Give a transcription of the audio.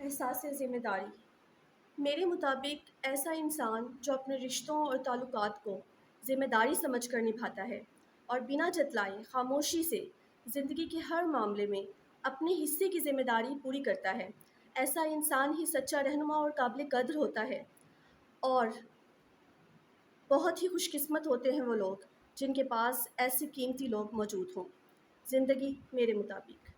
एहसास ज़िम्मेदारी। मेरे मुताबिक ऐसा इंसान जो अपने रिश्तों और ताल्लुकात को ज़िम्मेदारी समझकर निभाता है और बिना जतलाए खामोशी से ज़िंदगी के हर मामले में अपने हिस्से की ज़िम्मेदारी पूरी करता है, ऐसा इंसान ही सच्चा रहनुमा और काबिल कद्र होता है। और बहुत ही खुशकिस्मत होते हैं वो लोग जिनके पास ऐसे कीमती लोग मौजूद हों। ज़िंदगी मेरे मुताबिक।